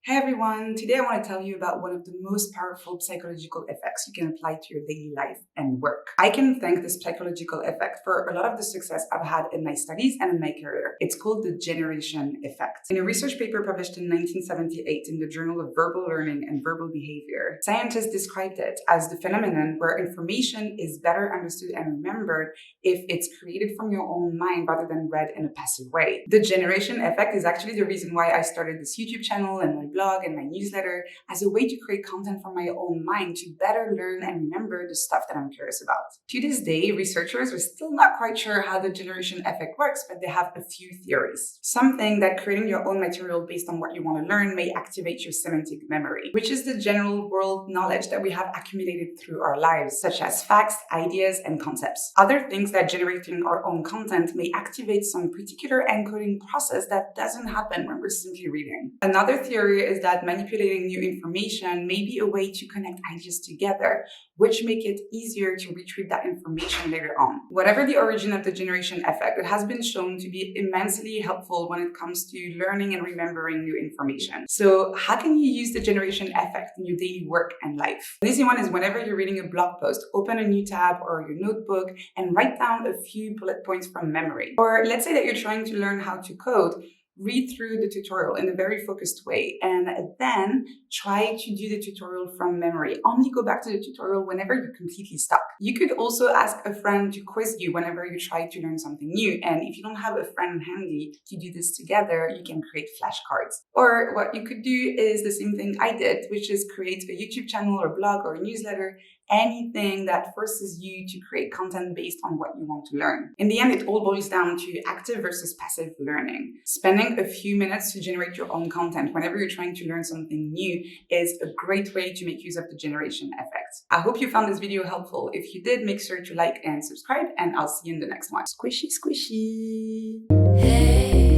Hey everyone, today I want to tell you about one of the most powerful psychological effects you can apply to your daily life and work. I can thank this psychological effect for a lot of the success I've had in my studies and in my career. It's called the generation effect. In a research paper published in 1978 in the Journal of Verbal Learning and Verbal Behavior, scientists described it as the phenomenon where information is better understood and remembered if it's created from your own mind rather than read in a passive way. The generation effect is actually the reason why I started this YouTube channel and my blog and my newsletter as a way to create content from my own mind to better learn and remember the stuff that I'm curious about. To this day, researchers are still not quite sure how the generation effect works, but they have a few theories. Some think that creating your own material based on what you want to learn may activate your semantic memory, which is the general world knowledge that we have accumulated through our lives, such as facts, ideas, and concepts. Other things that generating our own content may activate some particular encoding process that doesn't happen when we're simply reading. Another theory is that manipulating new information may be a way to connect ideas together, which make it easier to retrieve that information later on. Whatever the origin of the generation effect, it has been shown to be immensely helpful when it comes to learning and remembering new information. So how can you use the generation effect in your daily work and life? An easy one is whenever you're reading a blog post, open a new tab or your notebook and write down a few bullet points from memory. Or let's say that you're trying to learn how to code. Read through the tutorial in a very focused way and then try to do the tutorial from memory. Only go back to the tutorial whenever you're completely stuck. You could also ask a friend to quiz you whenever you try to learn something new. And if you don't have a friend handy to do this together, you can create flashcards. Or what you could do is the same thing I did, which is create a YouTube channel or blog or a newsletter, anything that forces you to create content based on what you want to learn. In the end, it all boils down to active versus passive learning. Spending a few minutes to generate your own content whenever you're trying to learn something new is a great way to make use of the generation effect. I hope you found this video helpful. If you did, make sure to like and subscribe, and I'll see you in the next one. Squishy, squishy. Hey.